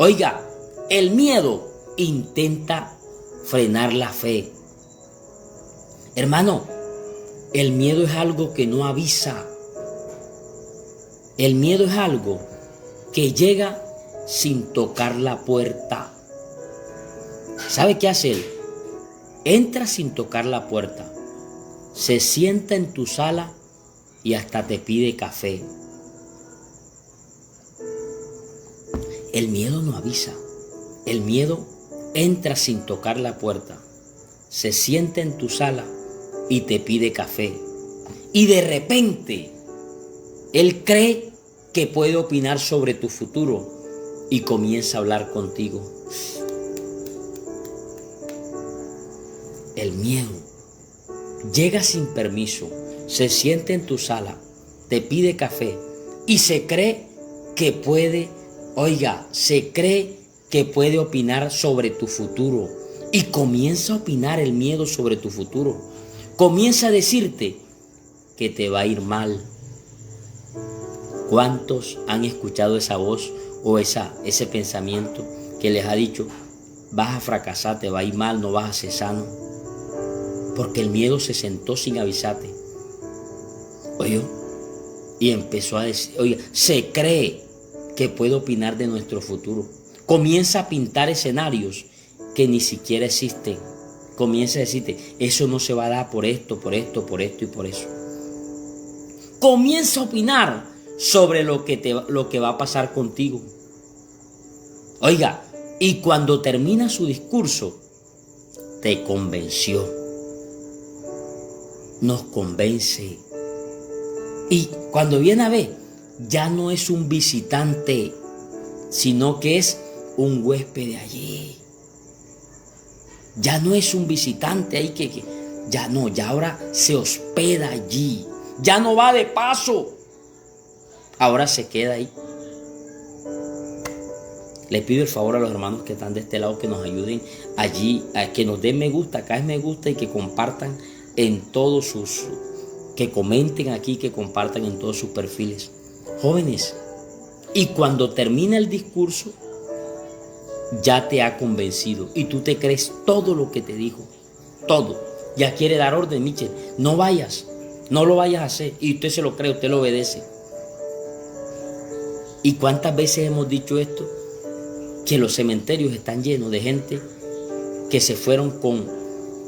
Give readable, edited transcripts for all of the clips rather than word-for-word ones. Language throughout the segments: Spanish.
Oiga, el miedo intenta frenar la fe. Hermano, el miedo es algo que no avisa. El miedo es algo que llega sin tocar la puerta. ¿Sabe qué hace él? Entra sin tocar la puerta, se sienta en tu sala y hasta te pide café. El miedo no avisa. El miedo entra sin tocar la puerta, se sienta en tu sala y te pide café. Y de repente, él cree que puede opinar sobre tu futuro y comienza a hablar contigo. El miedo llega sin permiso, se sienta en tu sala, te pide café y se cree que puede, se cree que puede opinar sobre tu futuro. Y comienza a opinar el miedo sobre tu futuro. Comienza a decirte que te va a ir mal. ¿Cuántos han escuchado esa voz o ese pensamiento que les ha dicho, vas a fracasar, te va a ir mal, no vas a ser sano? Porque el miedo se sentó sin avisarte. Oye, y empezó a decir, se cree que puede opinar de nuestro futuro. Comienza a pintar escenarios que ni siquiera existen. Comienza a decirte, eso no se va a dar por esto, por esto, por esto y por eso. Comienza a opinar sobre lo que va a pasar contigo. Oiga, y cuando termina su discurso, te convenció. Nos convence. Y cuando viene a ver, ya no es un visitante, sino que es un huésped de allí. Ya no es un visitante ahí ya ahora se hospeda allí. Ya no va de paso. Ahora se queda ahí. Le pido el favor a los hermanos que están de este lado que nos ayuden allí, a que nos den me gusta, acá es me gusta y que compartan en todos que comenten aquí, que compartan en todos sus perfiles. Jóvenes, y cuando termina el discurso, ya te ha convencido y tú te crees todo lo que te dijo, todo. Ya quiere dar orden, Michel, no vayas, no lo vayas a hacer, y usted se lo cree, usted lo obedece. ¿Y cuántas veces hemos dicho esto? Que los cementerios están llenos de gente que se fueron con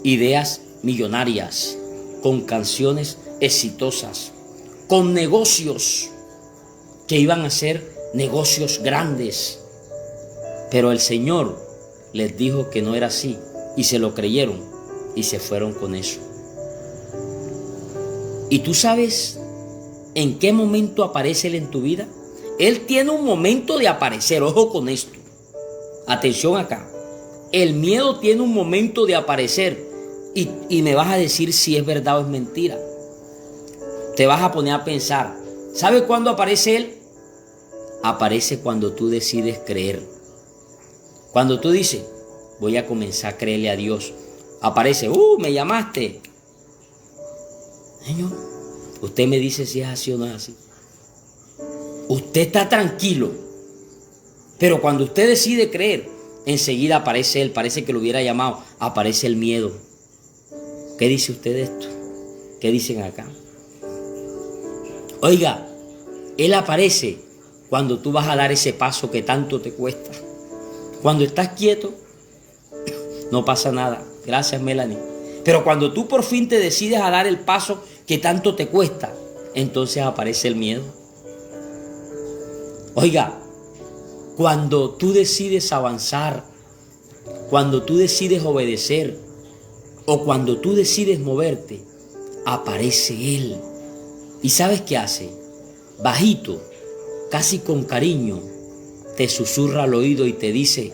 ideas millonarias, con canciones exitosas, con negocios que iban a ser negocios grandes. Pero el Señor les dijo que no era así y se lo creyeron y se fueron con eso. ¿Y tú sabes en qué momento aparece Él en tu vida? Él tiene un momento de aparecer, ojo con esto. Atención acá. El miedo tiene un momento de aparecer y me vas a decir si es verdad o es mentira. Te vas a poner a pensar. ¿Sabes cuándo aparece Él? Aparece cuando tú decides creer. Cuando tú dices, voy a comenzar a creerle a Dios. Aparece, me llamaste. Señor, usted me dice si es así o no es así. Usted está tranquilo. Pero cuando usted decide creer, enseguida aparece Él, parece que lo hubiera llamado, aparece el miedo. ¿Qué dice usted de esto? ¿Qué dicen acá? Oiga, Él aparece cuando tú vas a dar ese paso que tanto te cuesta. Cuando estás quieto, no pasa nada. Gracias, Melanie. Pero cuando tú por fin te decides a dar el paso que tanto te cuesta, entonces aparece el miedo. Oiga, cuando tú decides avanzar, cuando tú decides obedecer o cuando tú decides moverte, aparece Él. ¿Y sabes qué hace? Bajito, casi con cariño, te susurra al oído y te dice,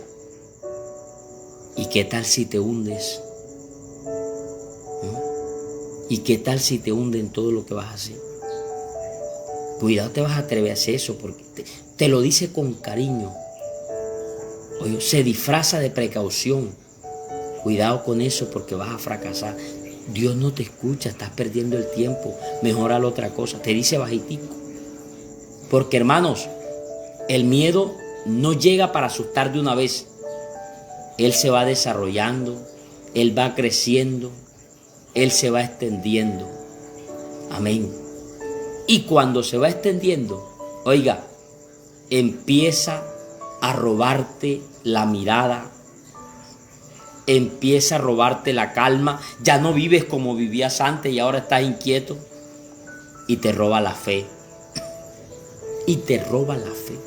¿y qué tal si te hundes? ¿Y qué tal si te hunde en todo lo que vas a hacer? Cuidado, te vas a atrever a hacer eso porque te lo dice con cariño. Oye, se disfraza de precaución. Cuidado con eso porque vas a fracasar. Dios no te escucha, estás perdiendo el tiempo. Mejora la otra cosa. Te dice bajitico. Porque hermanos, el miedo no llega para asustar de una vez. Él se va desarrollando, Él va creciendo, Él se va extendiendo. Amén. Y cuando se va extendiendo, oiga, empieza a robarte la mirada, empieza a robarte la calma. Ya no vives como vivías antes y ahora estás inquieto. Y te roba la fe. Y te roba la fe.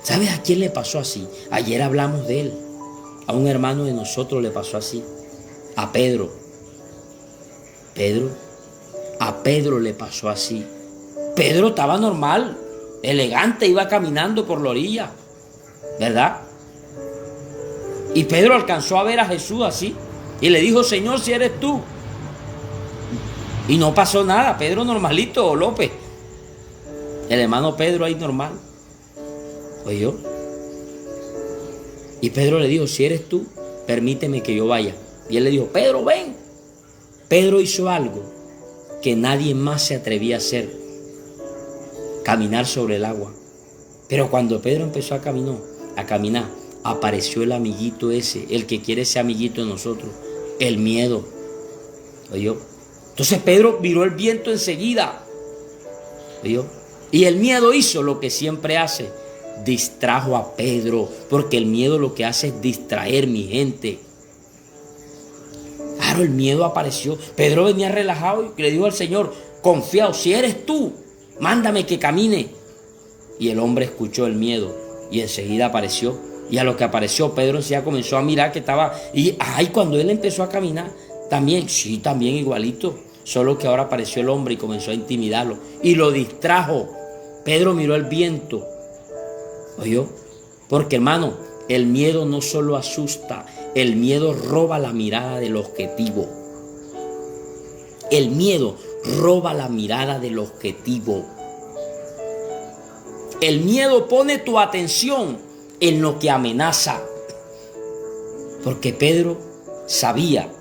¿Sabes a quién le pasó así? Ayer hablamos de él. A un hermano de nosotros le pasó así. A Pedro. A Pedro le pasó así. Pedro estaba normal, elegante, iba caminando por la orilla, ¿verdad? Y Pedro alcanzó a ver a Jesús así y le dijo: Señor, si eres tú. Y no pasó nada. Pedro normalito, López. El hermano Pedro ahí normal. ¿Oyó? Y Pedro le dijo: si eres tú, permíteme que yo vaya. Y él le dijo: Pedro, ven. Pedro hizo algo que nadie más se atrevía a hacer: caminar sobre el agua. Pero cuando Pedro empezó a caminar, apareció el amiguito ese, el que quiere ser amiguito de nosotros, el miedo. ¿Oyó? Entonces Pedro miró el viento enseguida. ¿Oyó? Y el miedo hizo lo que siempre hace: distrajo a Pedro, porque el miedo lo que hace es distraer, mi gente. Claro, el miedo apareció. Pedro venía relajado y le dijo al Señor, confiado: si eres tú, mándame que camine. Y el hombre escuchó el miedo y enseguida apareció. Y a lo que apareció, Pedro ya comenzó a mirar que estaba. Y cuando él empezó a caminar, también igualito. Solo que ahora apareció el hombre y comenzó a intimidarlo. Y lo distrajo. Pedro miró el viento. ¿Oyó? Porque, hermano, el miedo no solo asusta, el miedo roba la mirada del objetivo. El miedo roba la mirada del objetivo. El miedo pone tu atención en lo que amenaza. Porque Pedro sabía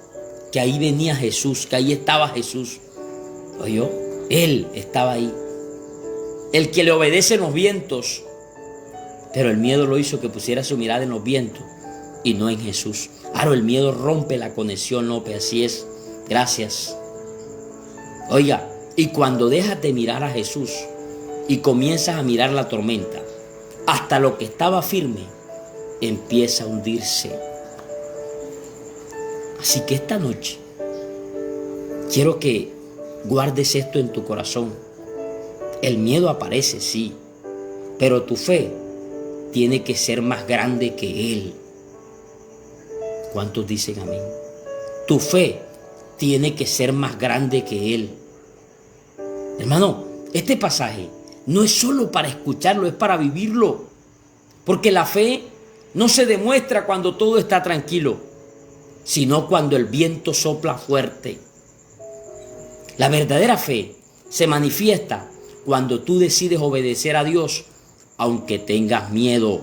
que ahí venía Jesús, que ahí estaba Jesús. ¿Oyó? Él estaba ahí. El que le obedece en los vientos. Pero el miedo lo hizo que pusiera su mirada en los vientos y no en Jesús. Claro, el miedo rompe la conexión, López, así es. Gracias. Oiga, y cuando dejas de mirar a Jesús y comienzas a mirar la tormenta, hasta lo que estaba firme empieza a hundirse. Así que esta noche quiero que guardes esto en tu corazón. El miedo aparece, sí, pero tu fe tiene que ser más grande que él. ¿Cuántos dicen amén? Tu fe tiene que ser más grande que él. Hermano, este pasaje no es solo para escucharlo, es para vivirlo. Porque la fe no se demuestra cuando todo está tranquilo, sino cuando el viento sopla fuerte. La verdadera fe se manifiesta cuando tú decides obedecer a Dios, aunque tengas miedo.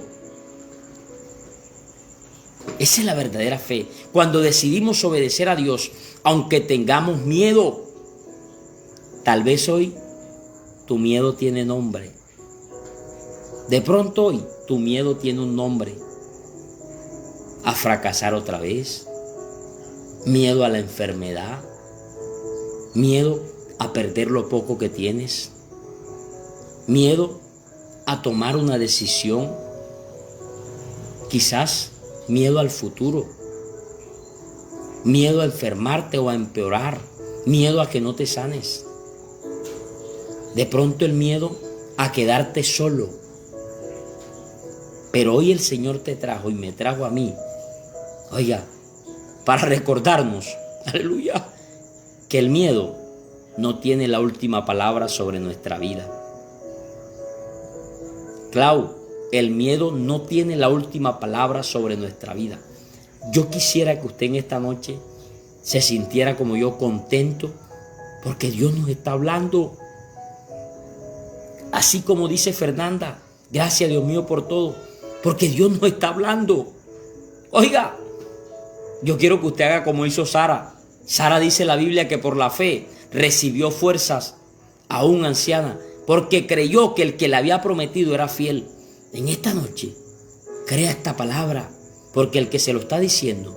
Esa es la verdadera fe. Cuando decidimos obedecer a Dios, aunque tengamos miedo. Tal vez hoy tu miedo tiene nombre. De pronto hoy tu miedo tiene un nombre. A fracasar otra vez. Miedo a la enfermedad. Miedo a perder lo poco que tienes. Miedo a tomar una decisión. Quizás miedo al futuro. Miedo a enfermarte o a empeorar. Miedo a que no te sanes. De pronto el miedo a quedarte solo. Pero hoy el Señor te trajo y me trajo a mí. Oiga, para recordarnos, aleluya, que el miedo no tiene la última palabra sobre nuestra vida. Clau, el miedo no tiene la última palabra sobre nuestra vida. Yo quisiera que usted en esta noche se sintiera como yo, contento, porque Dios nos está hablando. Así como dice Fernanda, gracias Dios mío por todo, porque Dios nos está hablando. Oiga, yo quiero que usted haga como hizo Sara. Sara dice en la Biblia que por la fe recibió fuerzas aún anciana, porque creyó que el que le había prometido era fiel. En esta noche, crea esta palabra, porque el que se lo está diciendo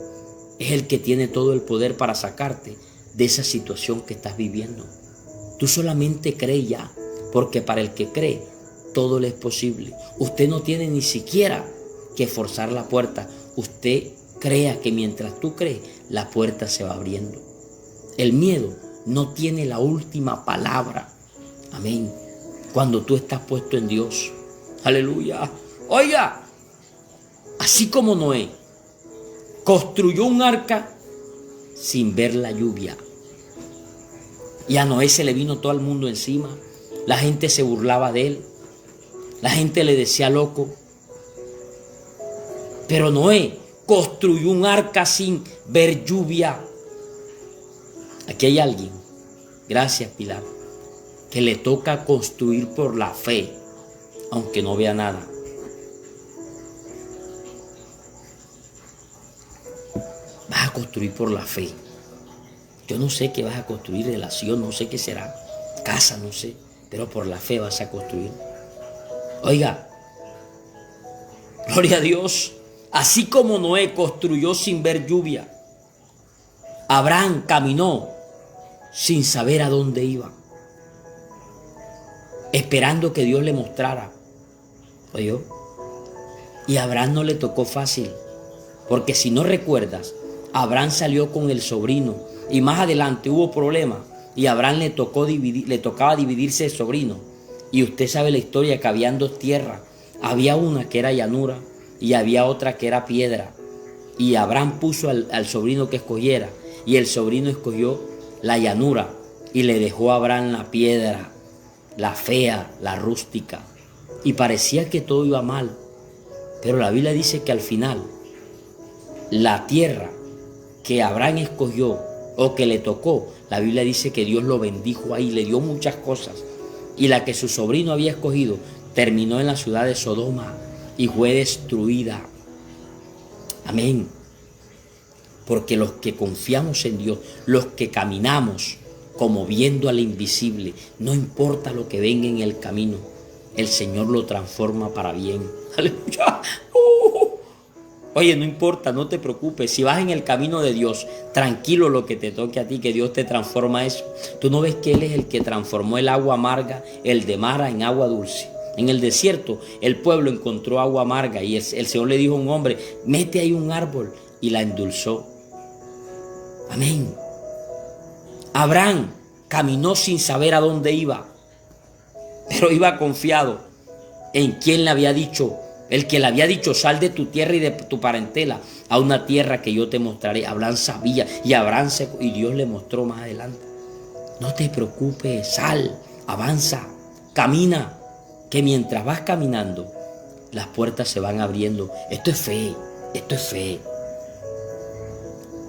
es el que tiene todo el poder para sacarte de esa situación que estás viviendo. Tú solamente cree ya, porque para el que cree, todo le es posible. Usted no tiene ni siquiera que forzar la puerta. Usted crea que mientras tú crees, la puerta se va abriendo. El miedo no tiene la última palabra. Amén. Cuando tú estás puesto en Dios. Aleluya. Oiga, así como Noé construyó un arca sin ver la lluvia. Y a Noé se le vino todo el mundo encima. La gente se burlaba de él. La gente le decía loco. Pero Noé construyó un arca sin ver lluvia. Aquí hay alguien, gracias Pilar, que le toca construir por la fe, aunque no vea nada. Vas a construir por la fe. Yo no sé qué vas a construir, relación, no sé qué será, casa, no sé, pero por la fe vas a construir. Oiga, gloria a Dios, así como Noé construyó sin ver lluvia, Abraham caminó sin saber a dónde iba, esperando que Dios le mostrara. ¿Oyó? Y a Abraham no le tocó fácil, porque si no recuerdas, Abraham salió con el sobrino y más adelante hubo problemas y a Abraham le tocaba dividirse el sobrino. Y usted sabe la historia, que habían dos tierras. Había una que era llanura y había otra que era piedra. Y Abraham puso al sobrino que escogiera, y el sobrino escogió la llanura y le dejó a Abraham la piedra, la fea, la rústica. Y parecía que todo iba mal, pero la Biblia dice que al final la tierra que Abraham escogió o que le tocó, la Biblia dice que Dios lo bendijo ahí, le dio muchas cosas. Y la que su sobrino había escogido terminó en la ciudad de Sodoma y fue destruida. Amén. Porque los que confiamos en Dios, los que caminamos como viendo al invisible, no importa lo que venga en el camino, el Señor lo transforma para bien. Aleluya. Oye, no importa, no te preocupes. Si vas en el camino de Dios, tranquilo lo que te toque a ti, que Dios te transforma eso. Tú no ves que Él es el que transformó el agua amarga, el de Mara, en agua dulce. En el desierto, el pueblo encontró agua amarga y el Señor le dijo a un hombre, mete ahí un árbol, y la endulzó. Amén. Abraham caminó sin saber a dónde iba, pero iba confiado en quien le había dicho. El que le había dicho, sal de tu tierra y de tu parentela a una tierra que yo te mostraré. Abraham sabía y Dios le mostró más adelante. No te preocupes, sal, avanza, camina, que mientras vas caminando, las puertas se van abriendo. Esto es fe, esto es fe.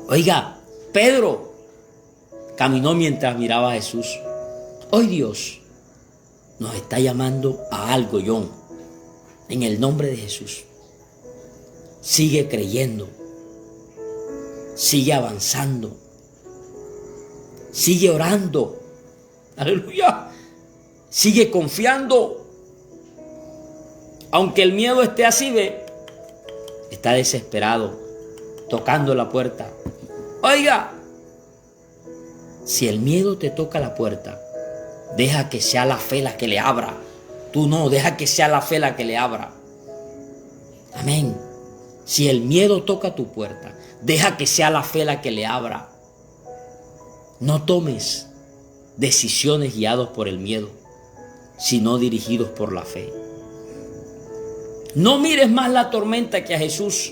Oiga, Pedro caminó mientras miraba a Jesús. Hoy Dios nos está llamando a algo, John. En el nombre de Jesús, sigue creyendo, sigue avanzando, sigue orando, aleluya, sigue confiando. Aunque el miedo esté así, ve, está desesperado, tocando la puerta. Oiga, si el miedo te toca la puerta, deja que sea la fe la que le abra. Tú no, deja que sea la fe la que le abra. Amén. Si el miedo toca tu puerta, deja que sea la fe la que le abra. No tomes decisiones guiados por el miedo, sino dirigidos por la fe. No mires más la tormenta que a Jesús.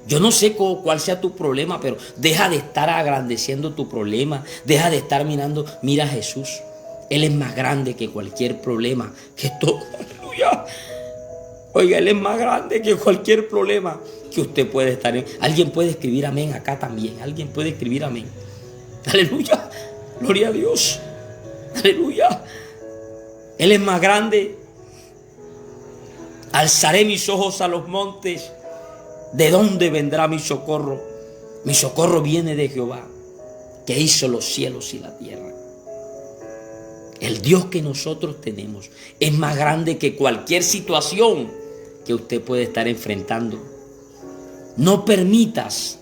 Yo no sé cuál sea tu problema, pero deja de estar agrandeciendo tu problema. Deja de estar mirando, mira a Jesús. Él es más grande que cualquier problema, que todo. Aleluya. Oiga, Él es más grande que cualquier problema que usted puede estar en. Alguien puede escribir amén acá también. Alguien puede escribir amén. Aleluya. Gloria a Dios. Aleluya. Él es más grande. Alzaré mis ojos a los montes. ¿De dónde vendrá mi socorro? Mi socorro viene de Jehová, que hizo los cielos y la tierra. El Dios que nosotros tenemos es más grande que cualquier situación que usted puede estar enfrentando. No permitas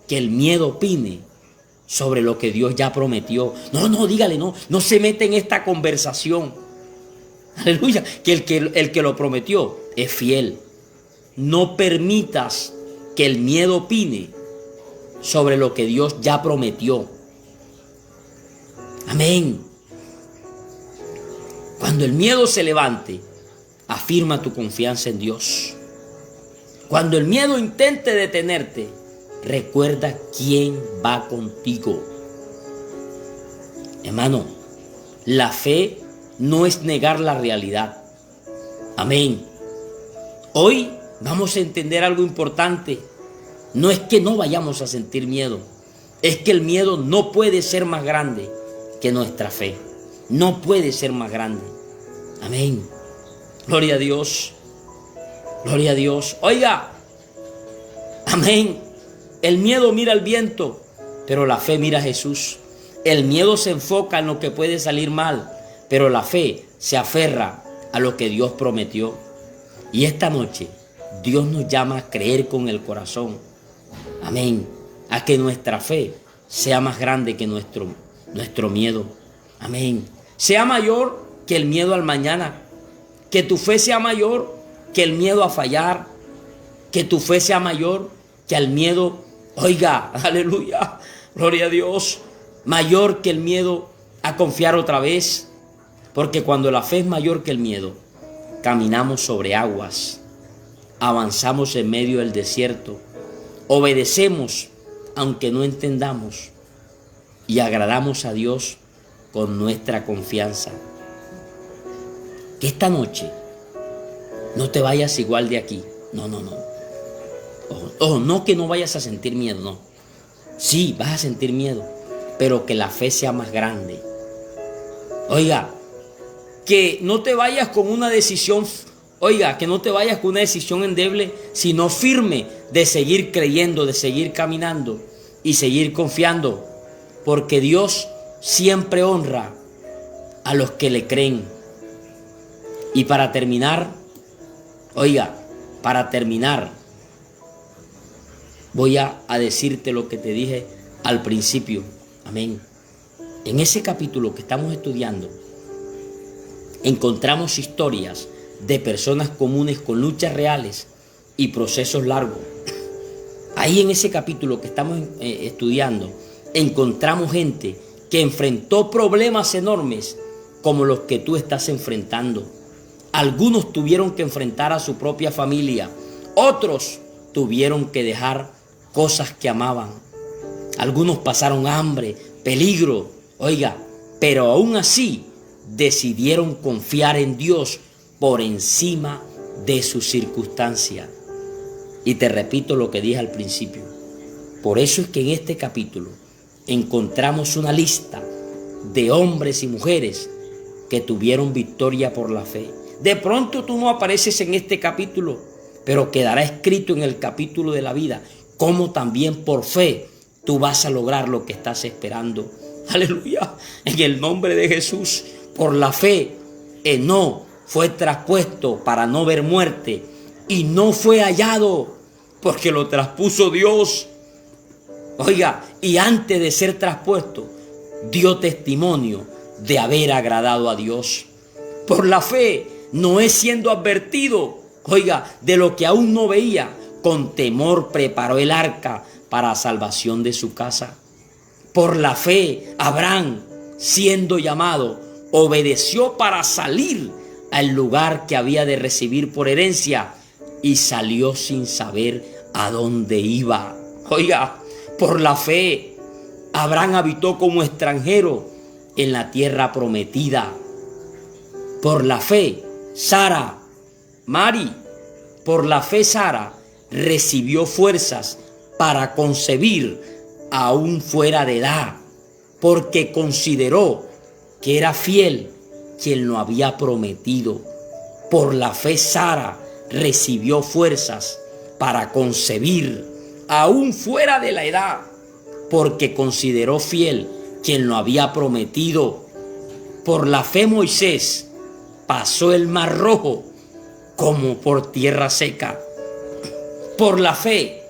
que el miedo opine sobre lo que Dios ya prometió. No, dígale, no se mete en esta conversación. Aleluya, que el que lo prometió es fiel. No permitas que el miedo opine sobre lo que Dios ya prometió. Amén. Cuando el miedo se levante, afirma tu confianza en Dios. Cuando el miedo intente detenerte, recuerda quién va contigo. Hermano, la fe no es negar la realidad. Amén. Hoy vamos a entender algo importante. No es que no vayamos a sentir miedo. Es que el miedo no puede ser más grande que nuestra fe. No puede ser más grande. Amén. Gloria a Dios. Gloria a Dios. Oiga. Amén. El miedo mira al viento, pero la fe mira a Jesús. El miedo se enfoca en lo que puede salir mal, pero la fe se aferra a lo que Dios prometió. Y esta noche Dios nos llama a creer con el corazón. Amén. A que nuestra fe sea más grande que nuestro miedo. Amén. Sea mayor que el miedo al mañana. Que tu fe sea mayor que el miedo a fallar. Que tu fe sea mayor que el miedo, oiga, aleluya, gloria a Dios, mayor que el miedo a confiar otra vez. Porque cuando la fe es mayor que el miedo, caminamos sobre aguas, avanzamos en medio del desierto, obedecemos aunque no entendamos y agradamos a Dios con nuestra confianza. Que esta noche no te vayas igual de aquí. No. Ojo, no que no vayas a sentir miedo, no. Sí, vas a sentir miedo, pero que la fe sea más grande. Oiga, que no te vayas con una decisión, que no te vayas con una decisión endeble, sino firme de seguir creyendo, de seguir caminando y seguir confiando, porque Dios siempre honra a los que le creen. Y para terminar, voy a decirte lo que te dije al principio. Amén. En ese capítulo que estamos estudiando, encontramos historias de personas comunes con luchas reales y procesos largos. Ahí en ese capítulo que estamos estudiando, encontramos gente que enfrentó problemas enormes como los que tú estás enfrentando. Algunos tuvieron que enfrentar a su propia familia. Otros tuvieron que dejar cosas que amaban. Algunos pasaron hambre, peligro. Pero aún así decidieron confiar en Dios por encima de sus circunstancias. Y te repito lo que dije al principio. Por eso es que en este capítulo encontramos una lista de hombres y mujeres que tuvieron victoria por la fe. De pronto tú no apareces en este capítulo, pero quedará escrito en el capítulo de la vida cómo también por fe tú vas a lograr lo que estás esperando. Aleluya. En el nombre de Jesús, por la fe, Enoc fue traspuesto para no ver muerte y no fue hallado porque lo traspuso Dios. Y antes de ser traspuesto, dio testimonio de haber agradado a Dios. Por la fe, Noé, siendo advertido, de lo que aún no veía, con temor preparó el arca para salvación de su casa. Por la fe, Abraham, siendo llamado, obedeció para salir al lugar que había de recibir por herencia y salió sin saber a dónde iba. Por la fe, Abraham habitó como extranjero en la tierra prometida. Por la fe, Sara recibió fuerzas para concebir aún fuera de edad, porque consideró que era fiel quien lo había prometido. Por la fe, Sara recibió fuerzas para concebir aún fuera de la edad, porque consideró fiel quien lo había prometido. Por la fe Moisés pasó el mar rojo como por tierra seca. Por la fe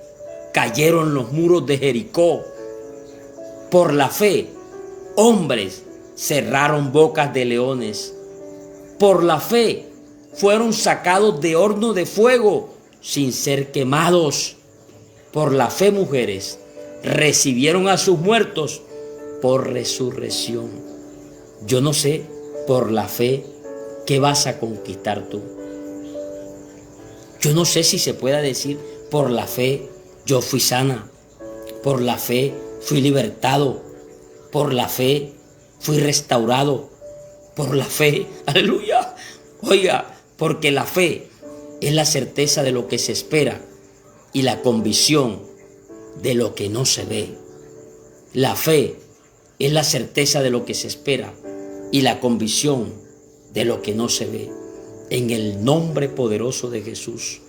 cayeron los muros de Jericó. Por la fe hombres cerraron bocas de leones. Por la fe fueron sacados de horno de fuego sin ser quemados. Por la fe mujeres recibieron a sus muertos por resurrección. Yo no sé, por la fe, ¿qué vas a conquistar tú? Yo no sé si se pueda decir, por la fe yo fui sana, por la fe fui libertado, por la fe fui restaurado, por la fe, aleluya. Oiga, porque la fe es la certeza de lo que se espera y la convicción de lo que no se ve. La fe es la certeza de lo que se espera y la convicción de lo que no se ve. En el nombre poderoso de Jesús.